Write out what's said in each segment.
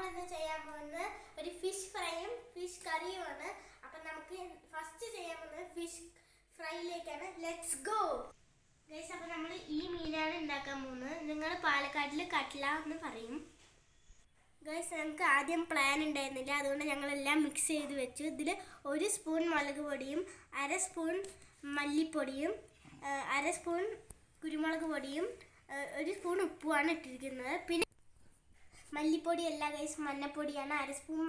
ഇന്ന് ചെയ്യാൻ പോകുന്നത് ഒരു ഫിഷ് ഫ്രൈയും ഫിഷ് കറിയുമാണ്. അപ്പം നമുക്ക് ഫസ്റ്റ് ചെയ്യാൻ പോകുന്നത് ഫിഷ് ഫ്രൈയിലേക്കാണ്. Let's go guys. അപ്പം നമ്മൾ ഈ മീനാണ് ഉണ്ടാക്കാൻ പോകുന്നത്. നിങ്ങൾ പാലക്കാട്ടിൽ കട്ട്ല എന്ന് പറയും. ഗൈസ്, ഞങ്ങൾക്ക് ആദ്യം പ്ലാൻ ഉണ്ടായിരുന്നില്ല, അതുകൊണ്ട് ഞങ്ങളെല്ലാം മിക്സ് ചെയ്ത് വെച്ചു. ഇതിൽ 1 സ്പൂൺ മുളക് പൊടിയും 1/2 സ്പൂൺ മല്ലിപ്പൊടിയും 1/2 സ്പൂൺ കുരുമുളക് പൊടിയും 1 സ്പൂൺ ഉപ്പുമാണ് ഇട്ടിരിക്കുന്നത്. പിന്നെ മല്ലിപ്പൊടി അല്ല ഗൈസ്, മഞ്ഞപ്പൊടിയാണ്. 1/2 സ്പൂൺ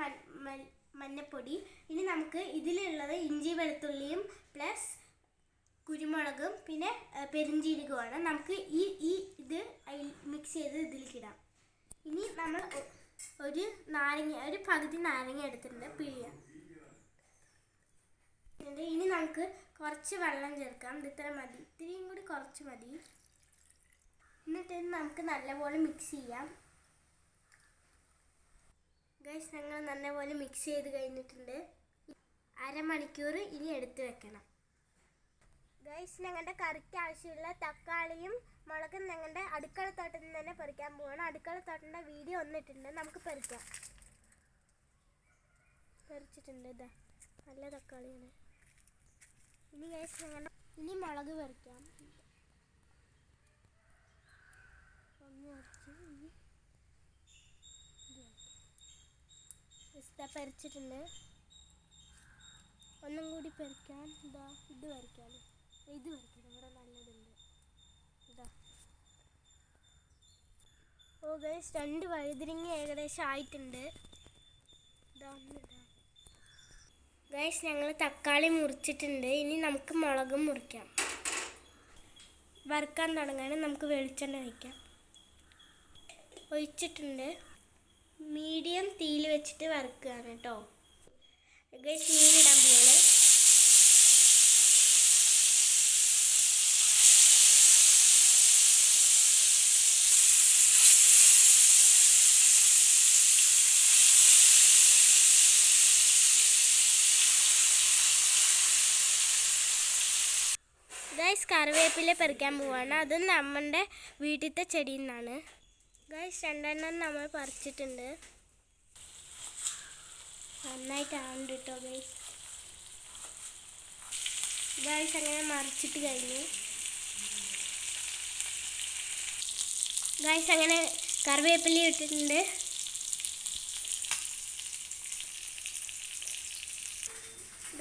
മഞ്ഞപ്പൊടി. ഇനി നമുക്ക് ഇതിലുള്ളത് ഇഞ്ചി വെളുത്തുള്ളിയും പ്ലസ് കുരുമുളകും പിന്നെ പെരിഞ്ചീരകമാണ്. നമുക്ക് ഇത് മിക്സ് ചെയ്ത് ഇതിലേക്കിടാം. ഇനി നമ്മൾ ഒരു പകുതി നാരങ്ങ എടുത്തിട്ടുണ്ട്, പിഴിയാം. ഇനി നമുക്ക് കുറച്ച് വെള്ളം ചേർക്കാം. ഇത്ര മതി, ഇത്തിരിയും കൂടി കുറച്ച് മതി. എന്നിട്ട് നമുക്ക് നല്ലപോലെ മിക്സ് ചെയ്യാം. ഗൈസ്, ഞങ്ങൾ നല്ലപോലെ മിക്സ് ചെയ്ത് കഴിഞ്ഞിട്ടുണ്ട്. അരമണിക്കൂർ ഇനി എടുത്ത് വെക്കണം. ഗൈസ്, ഞങ്ങളുടെ കറിക്ക് ആവശ്യമുള്ള തക്കാളിയും മുളകും ഞങ്ങളുടെ അടുക്കളത്തോട്ടത്തിൽ നിന്ന് തന്നെ പറിക്കാൻ പോവാണ്. അടുക്കളത്തോട്ടൻ്റെ വീഡിയോ ഒന്നിട്ടുണ്ട്, നമുക്ക് പറിക്കാം. പറിച്ചിട്ടുണ്ട്, ഇതാ നല്ല തക്കാളിയാണ്. ഇനി ഗൈസ് ഇനി മുളക് പറിക്കാം. ഒന്ന് പറിച്ച് ഇനി പറിച്ചിട്ടുണ്ട്. ഒന്നും കൂടി പറിക്കാൻ. ഇതാ ഇത് പറിക്കാം, ഇവിടെ നല്ലതുണ്ട്. ഇതാ ഓ ഗൈസ്, 2 വഴുതിരിങ്ങ ഏകദേശം ആയിട്ടുണ്ട്. ഗൈസ്, ഞങ്ങൾ തക്കാളി മുറിച്ചിട്ടുണ്ട്. ഇനി നമുക്ക് മുളകും മുറിക്കാം. വറുക്കാൻ തുടങ്ങാനും നമുക്ക് വെളിച്ചെണ്ണ ഒഴിക്കാം. ഒഴിച്ചിട്ടുണ്ട്. മീഡിയം തീയിൽ വെച്ചിട്ട് വറുക്കുകയാണ് കേട്ടോ. ഗൈസ്, മീനിടാൻ പോവാണ്. ഗൈസ്, കറിവേപ്പില പറിക്കാൻ പോവാണ്. അത് നമ്മുടെ വീട്ടിലത്തെ ചെടിയിൽ നിന്നാണ്. ഗൈസ്, 2 എണ്ണം നമ്മൾ പറിച്ചിട്ടുണ്ട്. നന്നായിട്ടാണ് കേട്ടോ ഗൈസ്. ഗൈസ്, അങ്ങനെ മറിച്ചിട്ട് കഴിഞ്ഞു. ഗൈസ്, അങ്ങനെ കറിവേപ്പില ഇട്ടിട്ടുണ്ട്.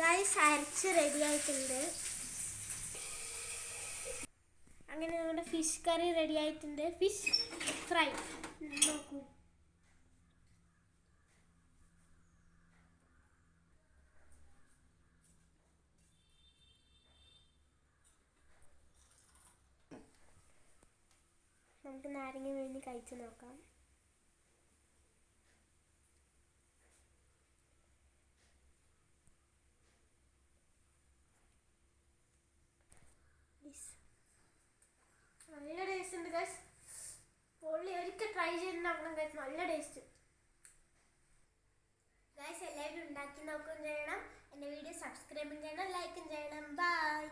ഗൈസ്, അരച്ച് റെഡി ആയിട്ടുണ്ട്. അങ്ങനെ നമ്മുടെ ഫിഷ് കറി റെഡി ആയിട്ടുണ്ട്. ഫിഷ് ഫ്രൈ നോക്കൂ. നമുക്ക് നാരങ്ങ വേണ്ടി കഴിച്ച് നോക്കാം. നല്ല ടേസ്റ്റ് ഉണ്ട് ഗൈസ്. പൊള്ളി, ഒരിക്കൽ ട്രൈ ചെയ്ത് നോക്കണം ഗൈസ്, നല്ല ടേസ്റ്റ്. ഗൈസ്, എല്ലാവരും ഉണ്ടാക്കി നോക്കുകയും ചെയ്യണം. എൻ്റെ വീഡിയോ സബ്സ്ക്രൈബും ചെയ്യണം, ലൈക്കും ചെയ്യണം. ബൈ.